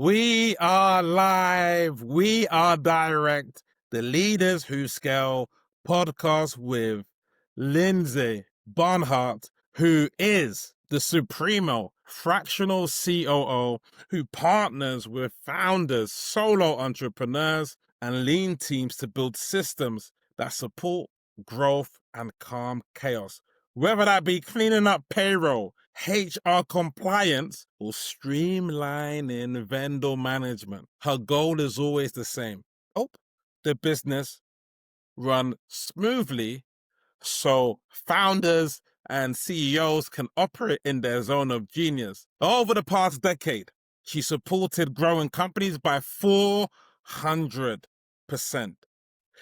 We are live. We are direct. The Leaders Who Scale podcast with Lindsay Barnhart, who is the Supremo Fractional COO, who partners with founders, solo entrepreneurs, and lean teams to build systems that support growth and calm chaos. Whether that be cleaning up payroll, HR compliance, or streamlining vendor management, her goal is always the same. The business run smoothly so founders and CEOs can operate in their zone of genius. Over the past decade, she supported growing companies by 400%.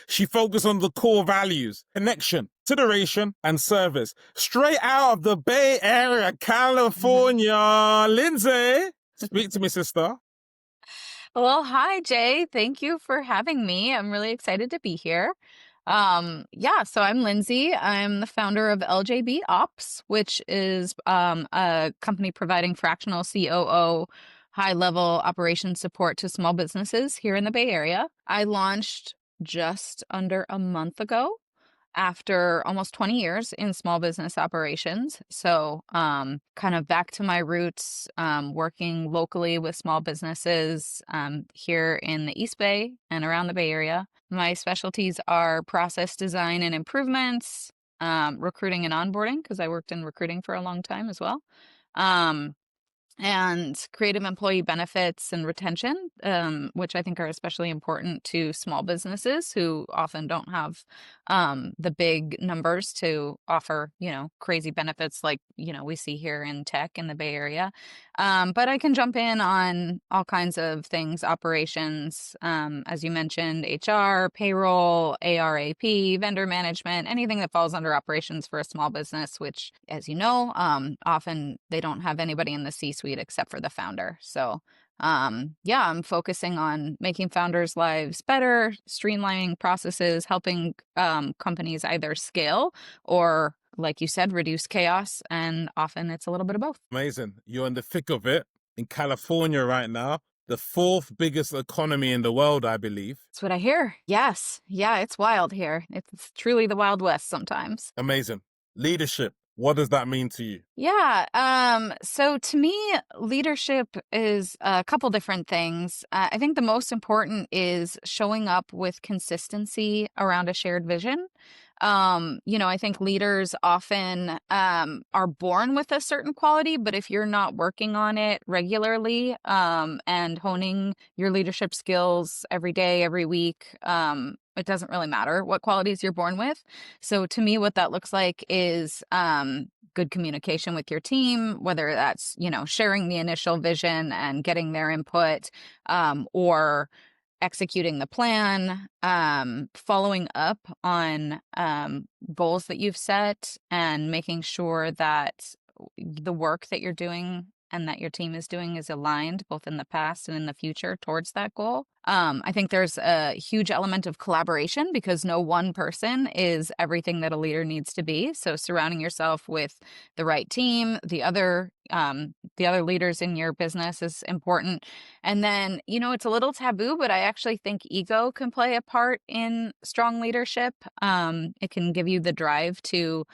She focused on the core values, connection, consideration, and service. Straight out of the Bay Area, California. Lindsay, speak to me, sister. Well, hi, Jay. Thank you for having me. I'm really excited to be here. So I'm Lindsay. I'm the founder of LJB Ops, which is a company providing fractional COO high-level operations support to small businesses here in the Bay Area. I launched just under a month ago after almost 20 years in small business operations. So, kind of back to my roots, working locally with small businesses here in the East Bay and around the Bay Area. My specialties are process design and improvements, recruiting and onboarding, because I worked in recruiting for a long time as well. Um, and creative employee benefits and retention, which I think are especially important to small businesses who often don't have the big numbers to offer, crazy benefits like, we see here in tech in the Bay Area. But I can jump in on all kinds of things, operations, as you mentioned, HR, payroll, ARAP, vendor management, anything that falls under operations for a small business, which, as you know, often they don't have anybody in the C-suite except for the founder. So, I'm focusing on making founders' lives better, streamlining processes, helping companies either scale or, like you said, reduce chaos. And often it's a little bit of both. Amazing. You're in the thick of it in California right now, the fourth biggest economy in the world, I believe. That's what I hear. Yes. Yeah, it's wild here. It's truly the Wild West sometimes. Amazing. Leadership. What does that mean to you? Yeah. So to me, leadership is a couple different things. I think the most important is showing up with consistency around a shared vision. I think leaders often are born with a certain quality, but if you're not working on it regularly and honing your leadership skills every day, every week, it doesn't really matter what qualities you're born with. So to me, what that looks like is good communication with your team, whether that's, sharing the initial vision and getting their input, or executing the plan, following up on goals that you've set, and making sure that the work that you're doing and that your team is doing is aligned both in the past and in the future towards that goal. I think there's a huge element of collaboration because no one person is everything that a leader needs to be. So surrounding yourself with the right team, the other leaders in your business is important. And then, it's a little taboo, but I actually think ego can play a part in strong leadership. It can give you the drive to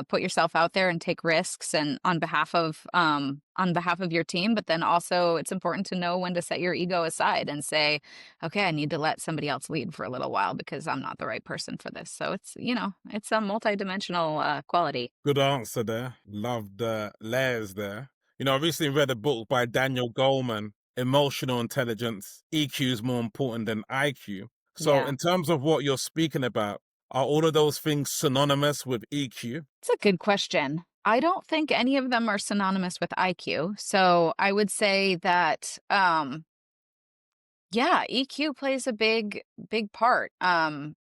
put yourself out there and take risks and on behalf of your team. But then also it's important to know when to set your ego aside and say, okay, I need to let somebody else lead for a little while because I'm not the right person for this. So it's a multidimensional quality. Good answer there. Love the layers there. I recently read a book by Daniel Goleman, Emotional Intelligence, EQ is more important than IQ. So Yeah. in terms of what you're speaking about, are all of those things synonymous with EQ? It's a good question. I don't think any of them are synonymous with IQ. So I would say that, yeah, EQ plays a big, big part.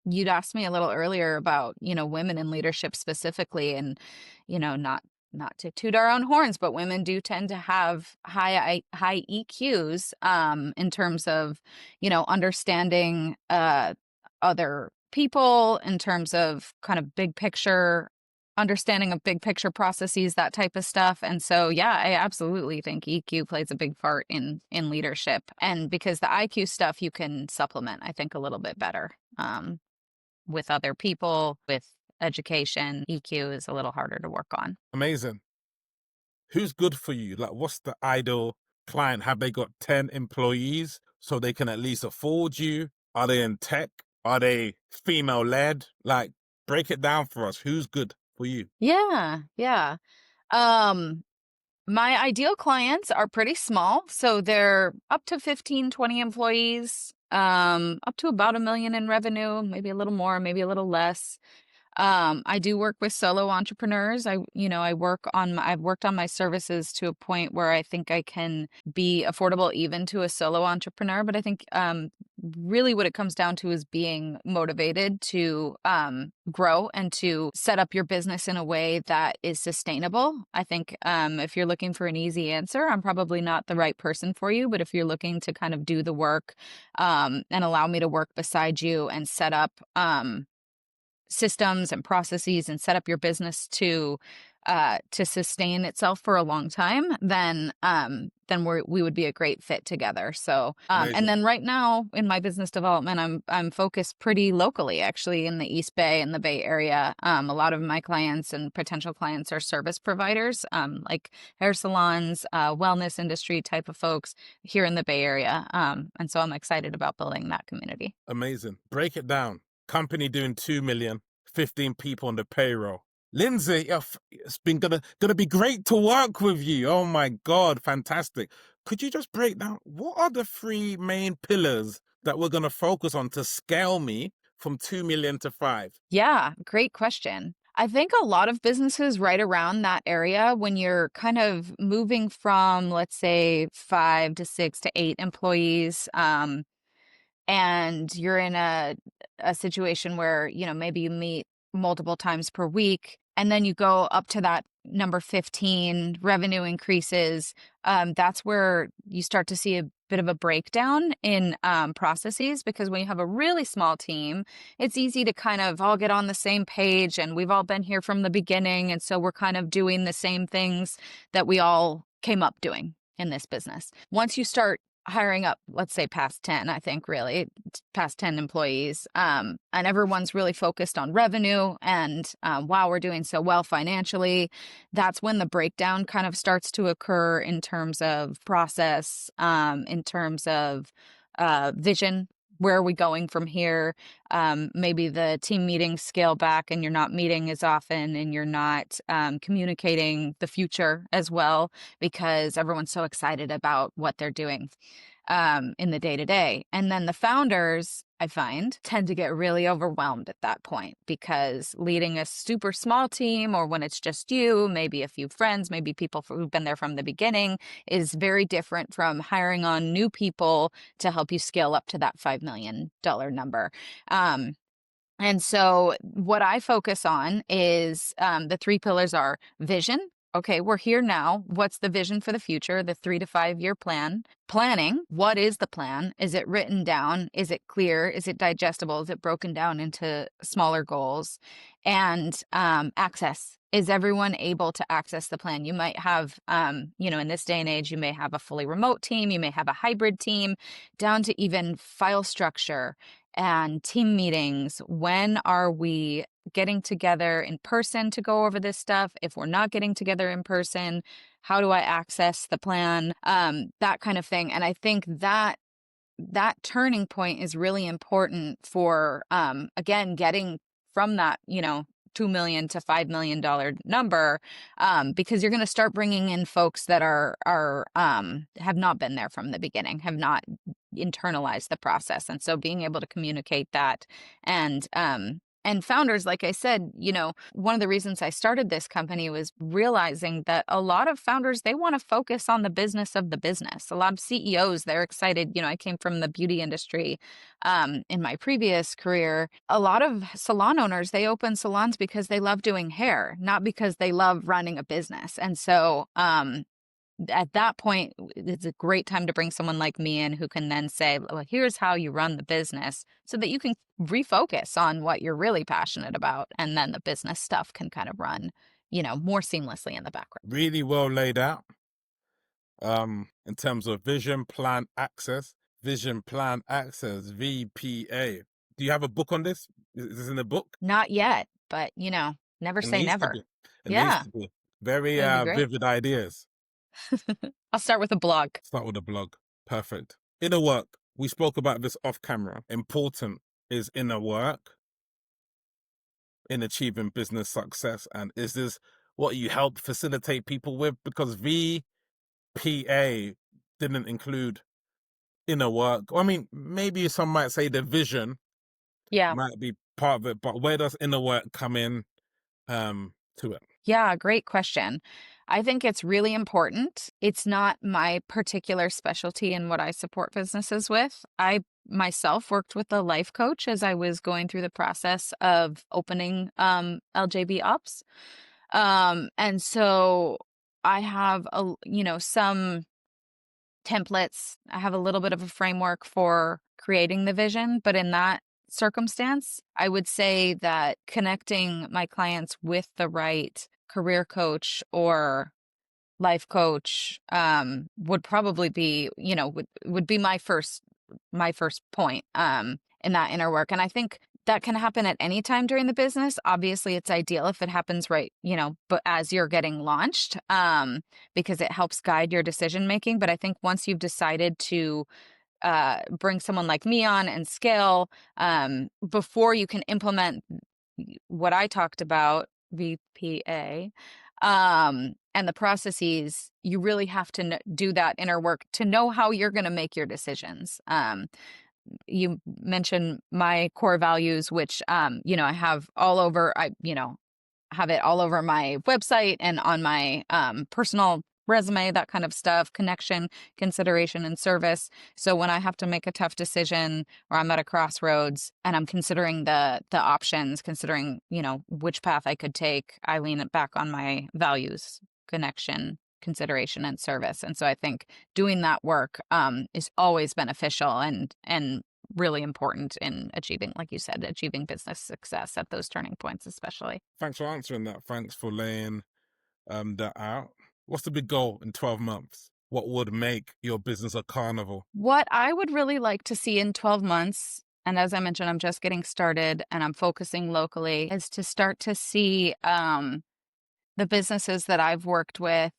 You'd asked me a little earlier about, women in leadership specifically, and, not to toot our own horns, but women do tend to have high EQs, in terms of, understanding, other people, in terms of kind of big picture understanding of big picture processes, that type of stuff. And so, yeah, I absolutely think EQ plays a big part in leadership. And because the IQ stuff you can supplement, I think, a little bit better with other people, with education. EQ is a little harder to work on. Amazing. Who's good for you? Like, what's the ideal client? Have they got 10 employees so they can at least afford you? Are they in tech? Are they female led? Like, break it down for us. Who's good for you? Yeah, yeah. Um, my ideal clients are pretty small, so they're up to 15, 20 employees, up to about 1 million in revenue, maybe a little more, maybe a little less. I do work with solo entrepreneurs. I've worked on my services to a point where I think I can be affordable even to a solo entrepreneur. But I think, really what it comes down to is being motivated to, grow and to set up your business in a way that is sustainable. I think, if you're looking for an easy answer, I'm probably not the right person for you. But if you're looking to kind of do the work, and allow me to work beside you and set up, systems and processes and set up your business to sustain itself for a long time, then we would be a great fit together. So and Amazing. then right now in my business development, I'm focused pretty locally, actually, in the East Bay and the Bay Area. A lot of my clients and potential clients are service providers, like hair salons, wellness industry type of folks here in the Bay Area. And so I'm excited about building that community. Amazing. Break it down. Company doing 2 million, 15 people on the payroll. Lindsay, it's been gonna be great to work with you. Oh my God, fantastic. Could you just break down what are the three main pillars that we're gonna focus on to scale me from 2 million to 5? Yeah, great question. I think a lot of businesses right around that area, when you're kind of moving from, let's say, 5 to 6 to 8 employees, and you're in a situation where, maybe you meet multiple times per week, and then you go up to that number 15, revenue increases. That's where you start to see a bit of a breakdown in, processes, because when you have a really small team, it's easy to kind of all get on the same page, and we've all been here from the beginning, and so we're kind of doing the same things that we all came up doing in this business. Once you start hiring up, let's say, past 10, I think, really past 10 employees, and everyone's really focused on revenue, and, wow, we're doing so well financially, that's when the breakdown kind of starts to occur in terms of process, in terms of, vision. Where are we going from here? Maybe the team meetings scale back and you're not meeting as often, and you're not, communicating the future as well, because everyone's so excited about what they're doing, in the day to day. And then the founders, I find, tend to get really overwhelmed at that point, because leading a super small team, or when it's just you, maybe a few friends, maybe people who've been there from the beginning, is very different from hiring on new people to help you scale up to that $5 million number. And so what I focus on is, the three pillars are vision. Okay, we're here now. What's the vision for the future? The 3 to 5 year plan. Planning. What is the plan? Is it written down? Is it clear? Is it digestible? Is it broken down into smaller goals? And, access. Is everyone able to access the plan? You might have, in this day and age, you may have a fully remote team. You may have a hybrid team, down to even file structure and team meetings. When are we getting together in person to go over this stuff? If we're not getting together in person, how do I access the plan? That kind of thing. And I think that turning point is really important for, again, getting from that, 2 million to $5 million number, because you're going to start bringing in folks that have not been there from the beginning, have not internalized the process. And so being able to communicate that, and founders, like I said, one of the reasons I started this company was realizing that a lot of founders, they want to focus on the business of the business. A lot of CEOs, they're excited. I came from the beauty industry, in my previous career. A lot of salon owners, they open salons because they love doing hair, not because they love running a business. And so, at that point, it's a great time to bring someone like me in who can then say, well, here's how you run the business so that you can refocus on what you're really passionate about. And then the business stuff can kind of run, more seamlessly in the background. Really well laid out. In terms of vision, plan, access, VPA. Do you have a book on this? Is this in the book? Not yet, but never It say needs to never. be. It needs Yeah, to be. Very it'd be great. vivid ideas. I'll start with a blog. Start with a blog. Perfect. Inner work. We spoke about this off camera. Important is inner work in achieving business success. And is this what you help facilitate people with? Because VPA didn't include inner work. I mean, maybe some might say the vision Yeah. might be part of it, but where does inner work come in to it? Yeah, great question. I think it's really important. It's not my particular specialty in what I support businesses with. I myself worked with a life coach as I was going through the process of opening LJB Ops. And so I have some templates. I have a little bit of a framework for creating the vision, but in that circumstance, I would say that connecting my clients with the right career coach or life coach would probably be, would be my first point in that inner work. And I think that can happen at any time during the business. Obviously, it's ideal if it happens right, but as you're getting launched, because it helps guide your decision making. But I think once you've decided to bring someone like me on and scale, before you can implement what I talked about, VPA, and the processes, you really have to do that inner work to know how you're going to make your decisions. You mentioned my core values, which, I have all over, have it all over my website and on my personal resume, that kind of stuff: connection, consideration, and service. So when I have to make a tough decision or I'm at a crossroads and I'm considering the options, considering, which path I could take, I lean it back on my values: connection, consideration, and service. And so I think doing that work is always beneficial and really important in achieving, like you said, achieving business success at those turning points, especially. Thanks for answering that. Thanks for laying that out. What's the big goal in 12 months? What would make your business a carnival? What I would really like to see in 12 months, and as I mentioned, I'm just getting started and I'm focusing locally, is to start to see the businesses that I've worked with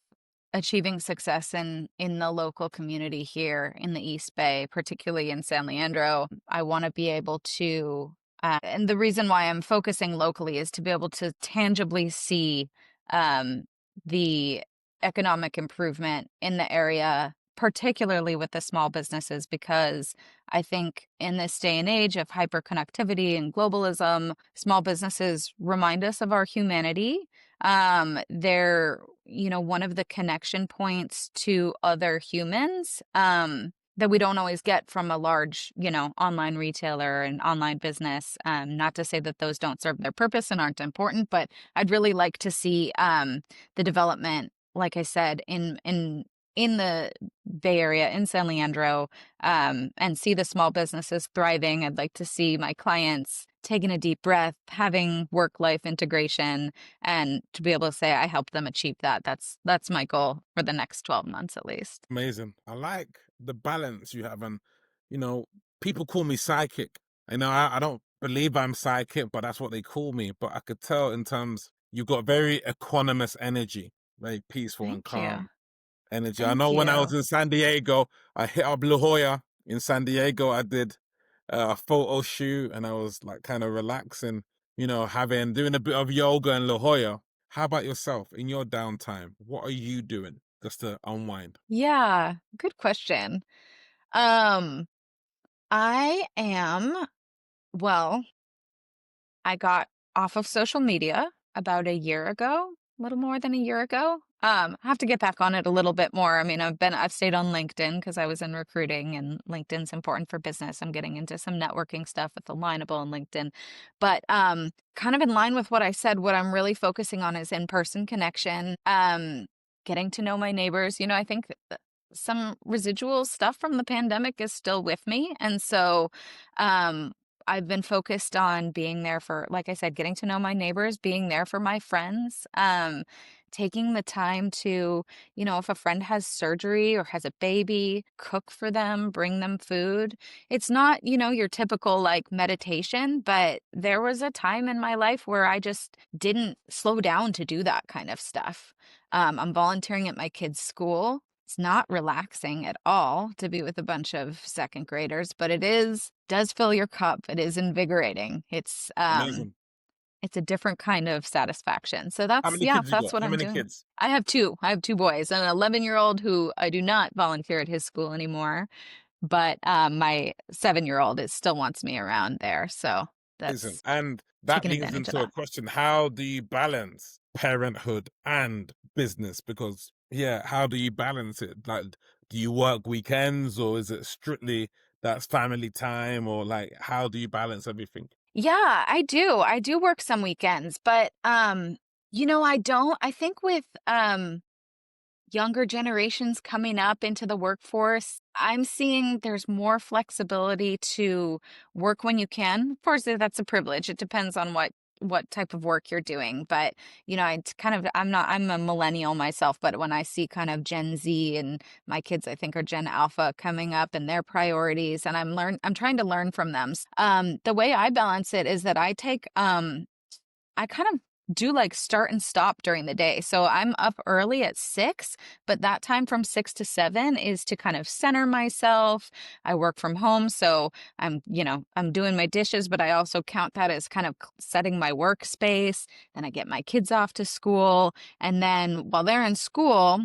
achieving success in the local community here in the East Bay, particularly in San Leandro. I want to be able to, and the reason why I'm focusing locally is to be able to tangibly see the economic improvement in the area, particularly with the small businesses, because I think in this day and age of hyperconnectivity and globalism, small businesses remind us of our humanity. They're, one of the connection points to other humans that we don't always get from a large, online retailer and online business. Not to say that those don't serve their purpose and aren't important, but I'd really like to see the development, like I said, in the Bay Area, in San Leandro, and see the small businesses thriving. I'd like to see my clients taking a deep breath, having work-life integration, and to be able to say I helped them achieve that. That's my goal for the next 12 months at least. Amazing. I like the balance you have. And, people call me psychic. I don't believe I'm psychic, but that's what they call me. But I could tell in terms, you've got very equanimous energy, very peaceful and Thank you. calm energy. I Thank know when I was you. in San Diego, I hit up La Jolla in San Diego. I did a photo shoot and I was like kind of relaxing, doing a bit of yoga in La Jolla. How about yourself in your downtime? What are you doing just to unwind? Yeah, good question. Um, I am, well, I got off of social media about a year ago, a little more than a year ago. I have to get back on it a little bit more. I mean, I've stayed on LinkedIn because I was in recruiting and LinkedIn's important for business. I'm getting into some networking stuff with Alignable and LinkedIn. But kind of in line with what I said, what I'm really focusing on is in-person connection, getting to know my neighbors. I think some residual stuff from the pandemic is still with me. And so um, I've been focused on being there for, like I said, getting to know my neighbors, being there for my friends, taking the time to, if a friend has surgery or has a baby, cook for them, bring them food. It's not, your typical like meditation, but there was a time in my life where I just didn't slow down to do that kind of stuff. I'm volunteering at my kids' school. It's not relaxing at all to be with a bunch of second graders, but does fill your cup. It is invigorating. Amazing. It's a different kind of satisfaction. So How that's, many yeah, kids you that's got? what How I'm many doing. kids? I have two. I have two boys, an 11-year-old who I do not volunteer at his school anymore, but my 7-year-old still wants me around there. So Amazing. that's And that taking leads advantage of into a that. question. How do you balance parenthood and business? Because, yeah, how do you balance it? Like, do you work weekends or is it strictly that's family time, or like, how do you balance everything? Yeah, I do. I do work some weekends, but I think with younger generations coming up into the workforce, I'm seeing there's more flexibility to work when you can. Of course, that's a privilege. It depends on what type of work you're doing. But, it's kind of I'm a millennial myself, but when I see kind of Gen Z and my kids, I think are Gen Alpha coming up and their priorities, and I'm trying to learn from them. The way I balance it is that I kind of do like start and stop during the day. So I'm up early at 6, but that time from 6 to 7 is to kind of center myself. I work from home, so I'm doing my dishes, but I also count that as kind of setting my workspace. Then I get my kids off to school, and then while they're in school,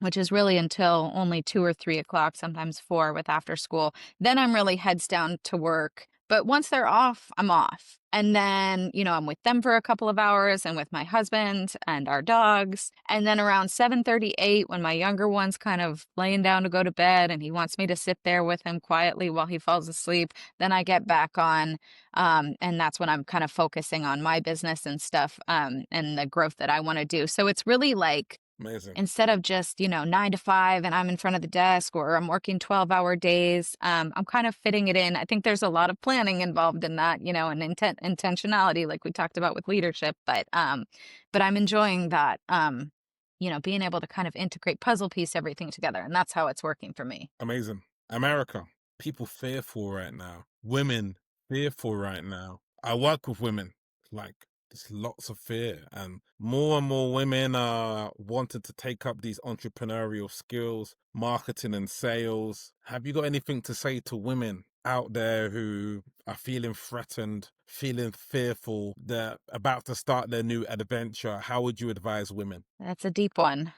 which is really until only 2 or 3 o'clock, sometimes 4 with after school. Then I'm really heads down to work. But once they're off, I'm off. And then, I'm with them for a couple of hours and with my husband and our dogs. And then around 7:38, when my younger one's kind of laying down to go to bed and he wants me to sit there with him quietly while he falls asleep, then I get back on. And that's when I'm kind of focusing on my business and stuff, and the growth that I want to do. So it's really like, Amazing. instead of just 9 to 5 and I'm in front of the desk, or I'm working 12-hour days, I'm kind of fitting it in. I think there's a lot of planning involved in that, and intentionality, like we talked about with leadership, but I'm enjoying that, being able to kind of integrate, puzzle piece everything together, and that's how it's working for me. Amazing. America, people fearful right now. Women fearful right now. I work with women. Like, there's lots of fear, and more women are wanting to take up these entrepreneurial skills, marketing and sales. Have you got anything to say to women out there who are feeling threatened, feeling fearful, they're about to start their new adventure? How would you advise women? That's a deep one.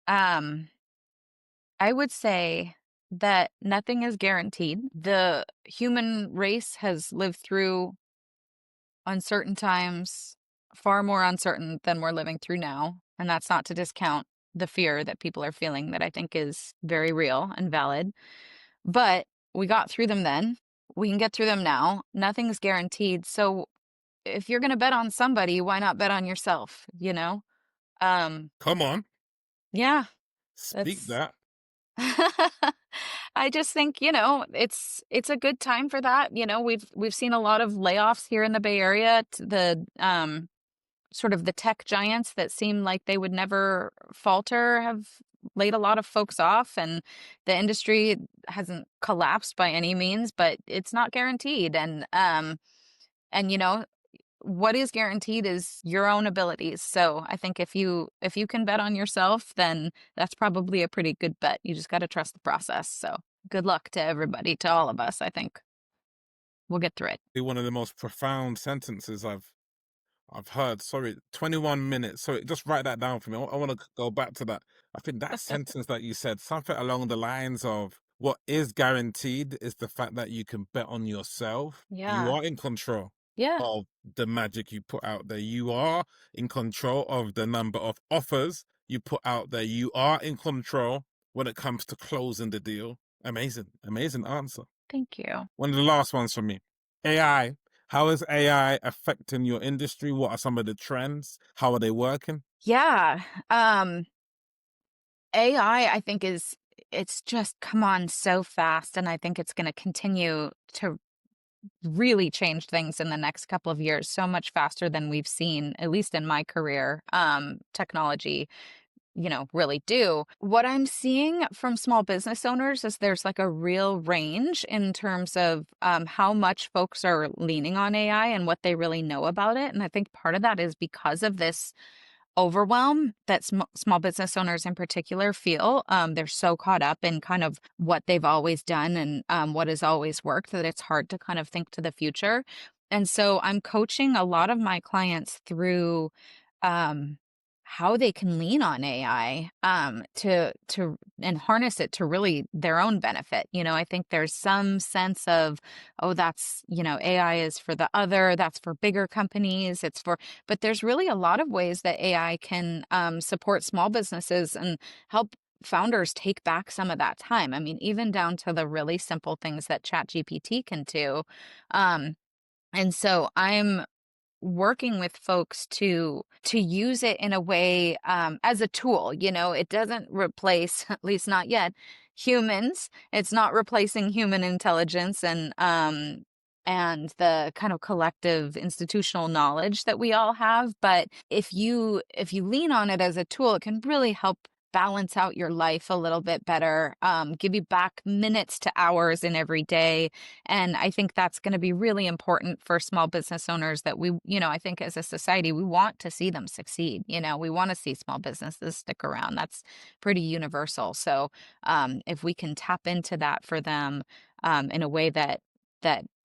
Um, I would say that nothing is guaranteed. The human race has lived through uncertain times, far more uncertain than we're living through now. And that's not to discount the fear that people are feeling, that I think is very real and valid. But we got through them then. We can get through them now. Nothing's guaranteed. So if you're going to bet on somebody, why not bet on yourself, you know? Um, Come on, yeah, speak that's that. I just think, it's a good time for that. We've seen a lot of layoffs here in the Bay Area. The sort of the tech giants that seem like they would never falter have laid a lot of folks off, and the industry hasn't collapsed by any means, but it's not guaranteed. And what is guaranteed is your own abilities. So I think if you can bet on yourself, then that's probably a pretty good bet. You just got to trust the process. So good luck to everybody, to all of us. I think we'll get through it. One of the most profound sentences I've heard. Sorry, 21 minutes. Sorry, just write that down for me. I want to go back to that. I think that sentence that you said, something along the lines of what is guaranteed is the fact that you can bet on yourself. You Yeah. are in control Yeah. of the magic you put out there. You are in control of the number of offers you put out there. You are in control when it comes to closing the deal. Amazing, amazing answer. Thank you. One of the last ones for me. AI. How is AI affecting your industry? What are some of the trends? How are they working? Yeah. AI, I think it's just come on so fast, and I think it's going to continue to really change things in the next couple of years so much faster than we've seen, at least in my career, technology, really do. What I'm seeing from small business owners is there's like a real range in terms of how much folks are leaning on AI and what they really know about it. And I think part of that is because of this overwhelm that small business owners in particular feel. They're so caught up in kind of what they've always done and what has always worked that it's hard to kind of think to the future. And so I'm coaching a lot of my clients through um, how they can lean on AI to and harness it to really their own benefit. I think there's some sense of, oh, that's, AI is for the other, that's for bigger companies, but there's really a lot of ways that AI can support small businesses and help founders take back some of that time. I mean, even down to the really simple things that ChatGPT can do. Um, and so I'm working with folks to use it in a way as a tool. It doesn't replace, at least not yet, humans. It's not replacing human intelligence and the kind of collective institutional knowledge that we all have. But if you lean on it as a tool, it can really help balance out your life a little bit better, give you back minutes to hours in every day. And I think that's going to be really important for small business owners that I think as a society, we want to see them succeed. We want to see small businesses stick around. That's pretty universal. So if we can tap into that for them in a way that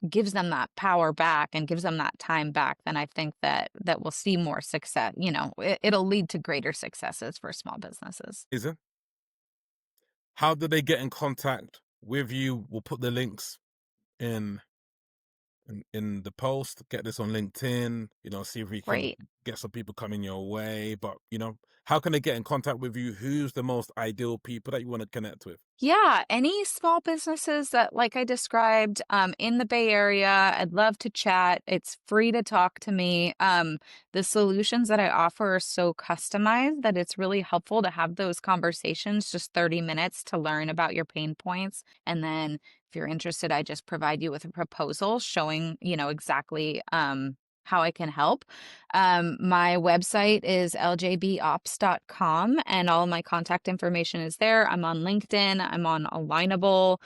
gives them that power back and gives them that time back, then I think that we'll see more success. It'll lead to greater successes for small businesses. Is it? How do they get in contact with you? We'll put the links in in the post. Get this on LinkedIn. See if we can Great. get some people coming your way. But how can they get in contact with you? Who's the most ideal people that you want to connect with? Yeah, any small businesses that, like I described, in the Bay Area, I'd love to chat. It's free to talk to me. The solutions that I offer are so customized that it's really helpful to have those conversations, just 30 minutes to learn about your pain points. And then if you're interested, I just provide you with a proposal showing, exactly how I can help. My website is ljbops.com and all of my contact information is there. I'm on LinkedIn. I'm on Alignable.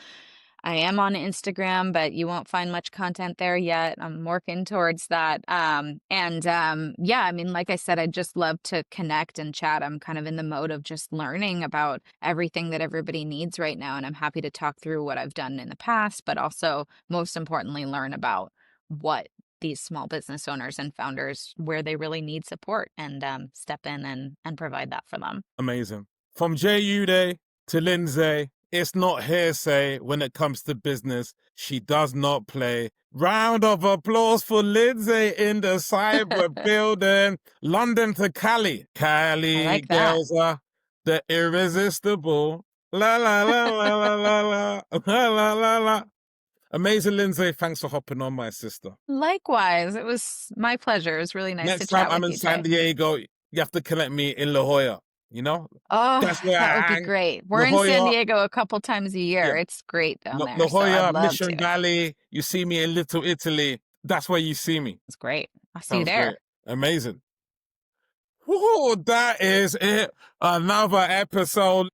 I am on Instagram, but you won't find much content there yet. I'm working towards that. Yeah, I mean, like I said, I'd just love to connect and chat. I'm kind of in the mode of just learning about everything that everybody needs right now. And I'm happy to talk through what I've done in the past, but also most importantly, learn about what these small business owners and founders where they really need support and step in and provide that for them. Amazing. From Jude to Lindsay, it's not hearsay when it comes to business. She does not play. Round of applause for Lindsay in the cyber building. London to Cali. I Cali like that. girls are the irresistible. La la la la la la la la la la la. Amazing, Lindsay. Thanks for hopping on, my sister. Likewise, it was my pleasure. It was really nice to Next time chat I'm with in you San today. Diego, you have to connect me in La Jolla. That's Oh, where that I would be hang. great. We're La in San Jolla, Diego a couple times a yeah. year. It's great down there, La so I'd Jolla, love Mission to. Valley. You see me in Little Italy. That's where you see me. It's great. I'll see you Sounds great. there. Amazing. Woo, that is it. Another episode.